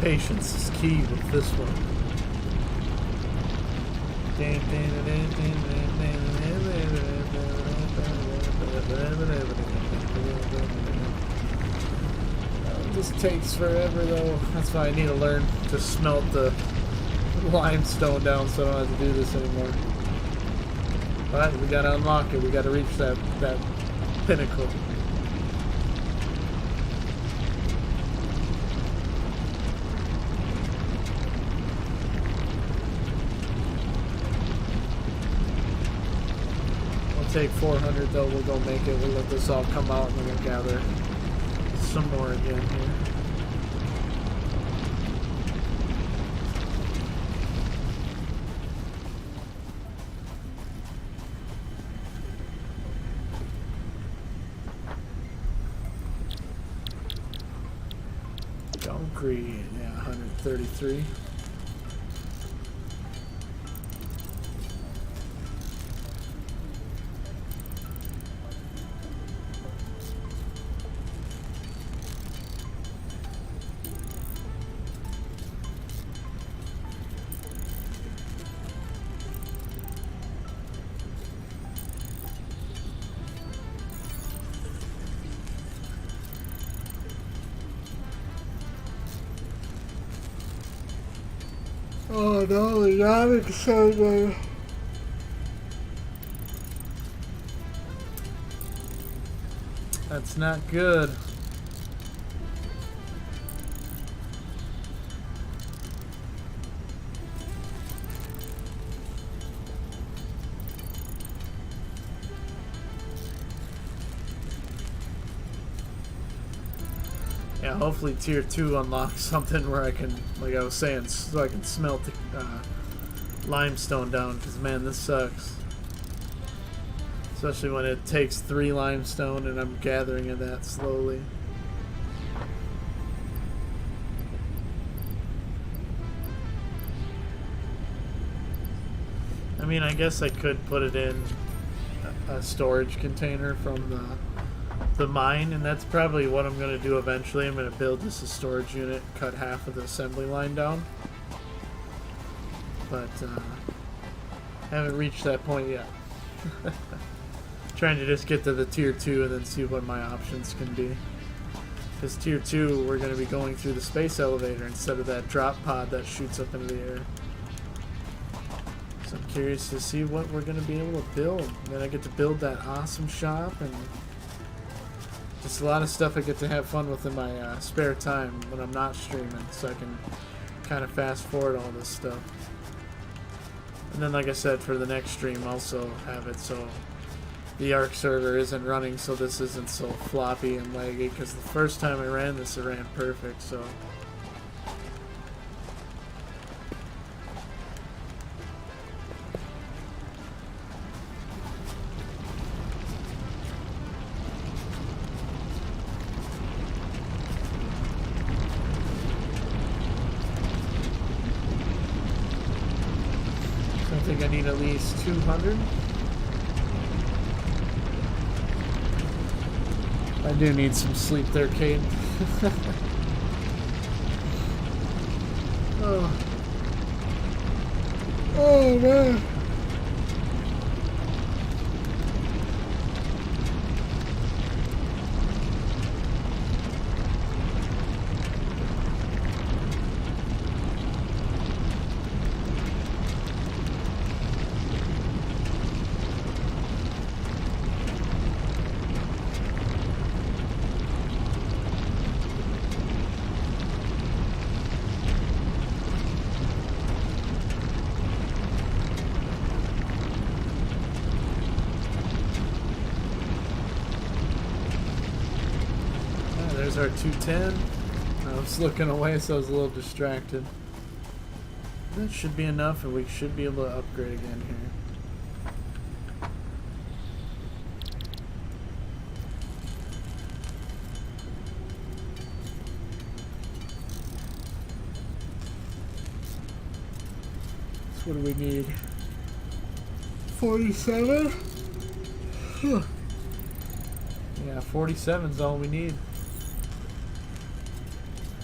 Patience is key with this one. This takes forever though. That's why I need to learn to smelt the limestone down so I don't have to do this anymore. But we gotta unlock it. We gotta reach that pinnacle. Take 400 though, we'll go make it. We'll let this all come out and then we'll gather some more again here. Concrete, yeah, 133. Oh no, not excited. That's not good. Yeah, hopefully tier 2 unlocks something where I can, like I was saying, so I can smelt limestone down, because man, this sucks. Especially when it takes 3 limestone and I'm gathering it that slowly. I mean, I guess I could put it in a storage container from the mine, and that's probably what I'm going to do eventually. I'm going to build just a storage unit, cut half of the assembly line down. But haven't reached that point yet. Trying to just get to the tier 2 and then see what my options can be. Because tier 2, we're going to be going through the space elevator instead of that drop pod that shoots up into the air. So I'm curious to see what we're going to be able to build. And then I get to build that awesome shop, and just a lot of stuff I get to have fun with in my spare time when I'm not streaming, so I can kind of fast forward all this stuff. And then, like I said, for the next stream, also have it so the ARC server isn't running, so this isn't so floppy and laggy, because the first time I ran this, it ran perfect, so. I think I need at least 200. I do need some sleep there, Kate. Oh. Oh, man. There's our 210. I was looking away, so I was a little distracted. That should be enough, and we should be able to upgrade again here. So what do we need? 47? Huh. Yeah, 47's all we need.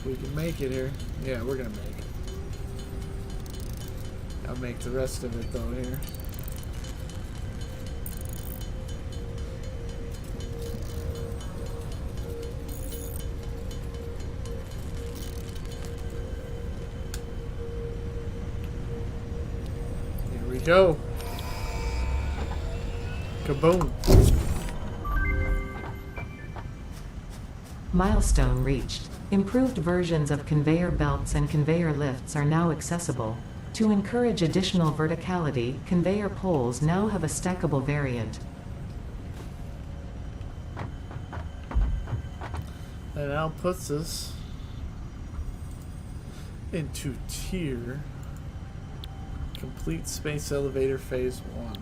We can make it here. Yeah, we're gonna make it. I'll make the rest of it though here. Here we go. Kaboom. Milestone reached. Improved versions of conveyor belts and conveyor lifts are now accessible. To encourage additional verticality, conveyor poles now have a stackable variant. That now puts us into tier complete space elevator phase 1.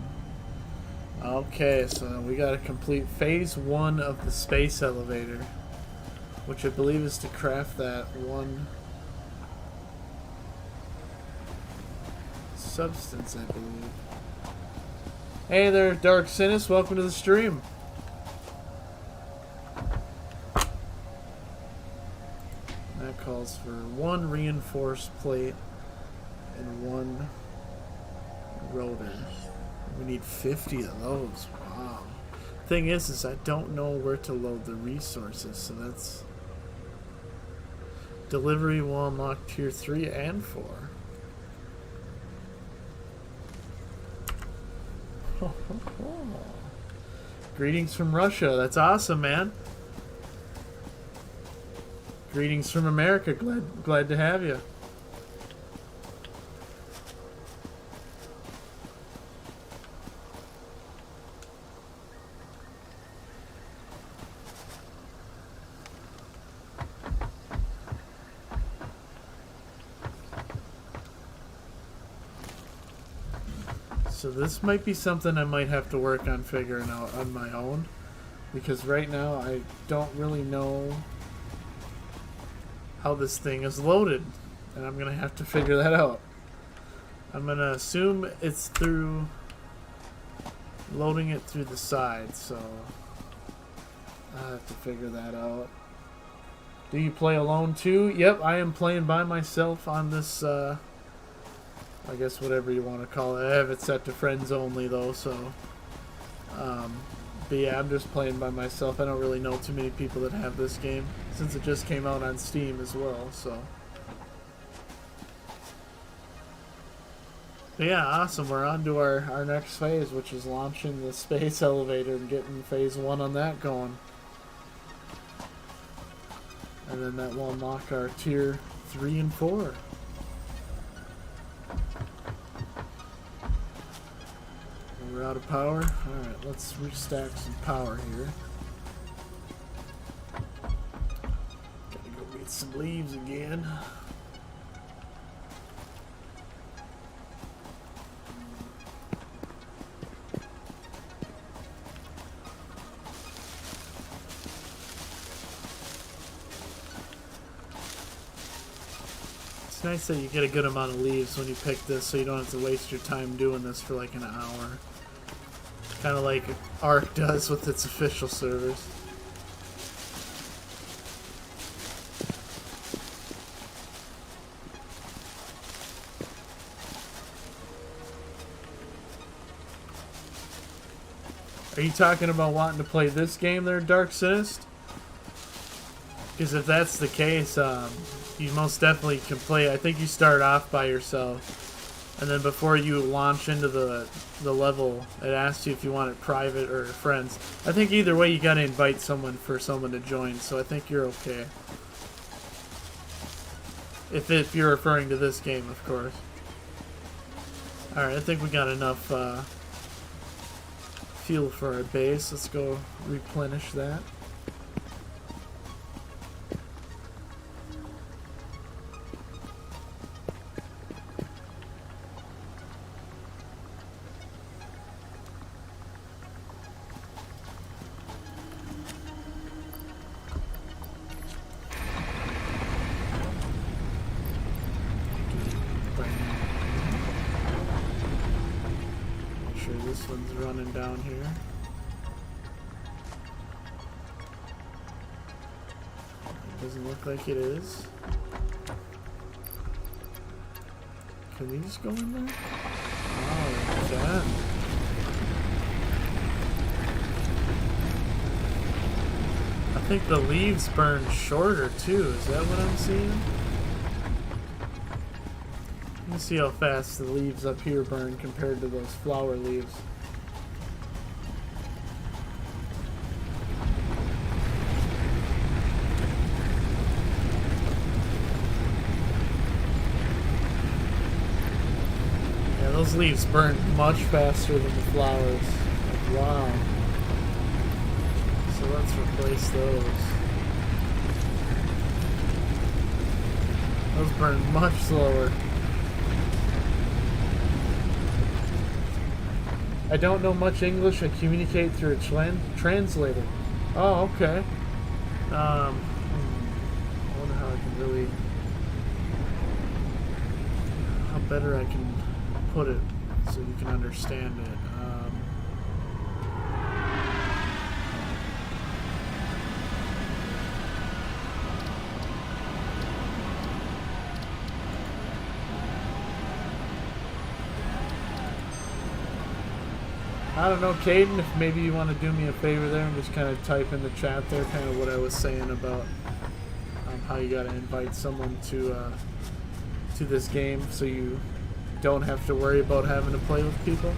Okay, so we gotta complete phase 1 of the space elevator, which I believe is to craft that one substance, I believe. Hey there, Dark Sinus, welcome to the stream. That calls for 1 reinforced plate and 1 rotor. We need 50 of those. Wow. Thing is I don't know where to load the resources, so that's delivery will unlock tier 3 and 4. Greetings from Russia. That's awesome, man. Greetings from America. Glad to have you. So this might be something I might have to work on figuring out on my own, because right now I don't really know how this thing is loaded, and I'm gonna have to figure that out. I'm gonna assume it's through loading it through the side, so I have to figure that out. Do you play alone too? Yep, I am playing by myself on this I guess whatever you want to call it. I have it set to friends only though, so but yeah, I'm just playing by myself. I don't really know too many people that have this game since it just came out on Steam as well, so but yeah, awesome. We're on to our next phase, which is launching the space elevator and getting phase 1 on that going, and then that will unlock our tier 3 and 4. We're out of power. Alright, let's restack some power here. Gotta go get some leaves again. It's nice that you get a good amount of leaves when you pick this, so you don't have to waste your time doing this for like an hour. Kind of like Ark does with its official servers. Are you talking about wanting to play this game there, Dark Sinist? Because if that's the case, you most definitely can play. I think you start off by yourself, and then before you launch into the level, it asks you if you want it private or friends. I think either way you gotta invite someone for someone to join, so I think you're okay. If you're referring to this game, of course. Alright, I think we got enough fuel for our base. Let's go replenish that. This one's running down here. It doesn't look like it is. Can we just go in there? Oh, we can. I think the leaves burn shorter too. Is that what I'm seeing? Let me see how fast the leaves up here burn compared to those flower leaves. Yeah, those leaves burn much faster than the flowers. Like, wow. So let's replace those. Those burn much slower. I don't know much English. I communicate through a translator. Oh, okay. I wonder how I can really... how better I can put it so you can understand it. I don't know, Caden, if maybe you want to do me a favor there and just kind of type in the chat there kind of what I was saying about how you got to invite someone to this game so you don't have to worry about having to play with people.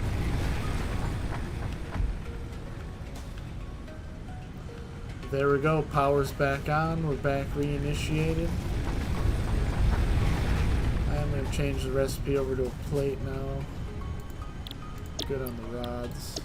There we go. Power's back on. We're back reinitiated. I'm going to change the recipe over to a plate now. Good on the rods.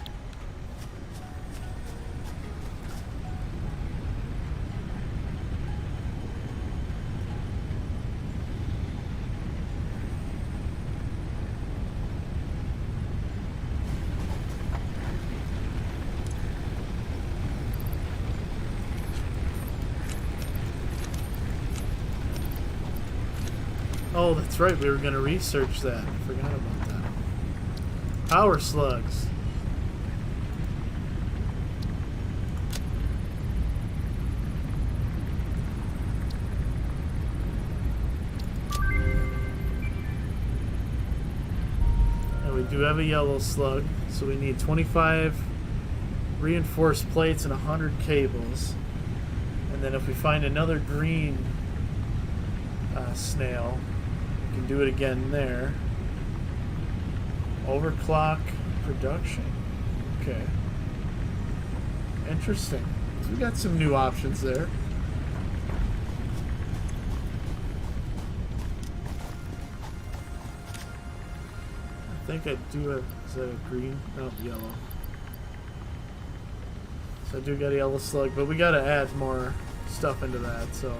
Oh, that's right. We were going to research that. I forgot about that. Power slugs. And we do have a yellow slug. So we need 25 reinforced plates and 100 cables. And then if we find another green snail, can do it again there. Overclock production. Okay. Interesting. So we got some new options there. I think I do have, is that a green? No, yellow. So I do got a yellow slug, but we gotta add more stuff into that, so.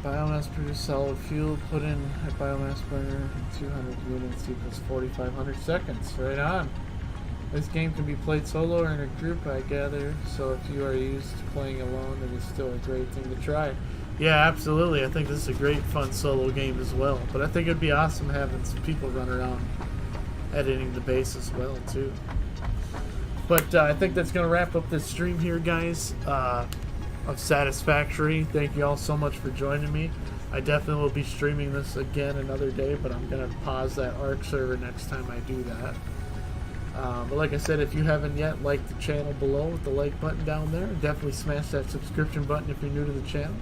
Biomass produce solid fuel, put in a biomass burner, 200 units equals 4,500 seconds. Right on. This game can be played solo or in a group, I gather, so if you are used to playing alone, it is still a great thing to try. Yeah, absolutely. I think this is a great, fun solo game as well. But I think it'd be awesome having some people run around editing the base as well, too. But I think that's going to wrap up this stream here, guys. Of Satisfactory. Thank you all so much for joining me. I definitely will be streaming this again another day, but I'm going to pause that ARC server next time I do that. But like I said, if you haven't yet, like the channel below with the like button down there. Definitely smash that subscription button if you're new to the channel.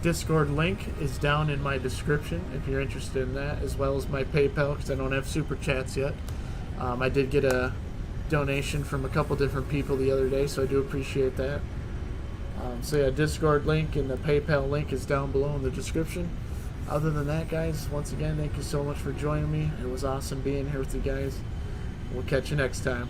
Discord link is down in my description if you're interested in that, as well as my PayPal, because I don't have super chats yet. I did get a donation from a couple different people the other day, so I do appreciate that. So yeah, Discord link and the PayPal link is down below in the description. Other than that, guys, once again, thank you so much for joining me. It was awesome being here with you guys. We'll catch you next time.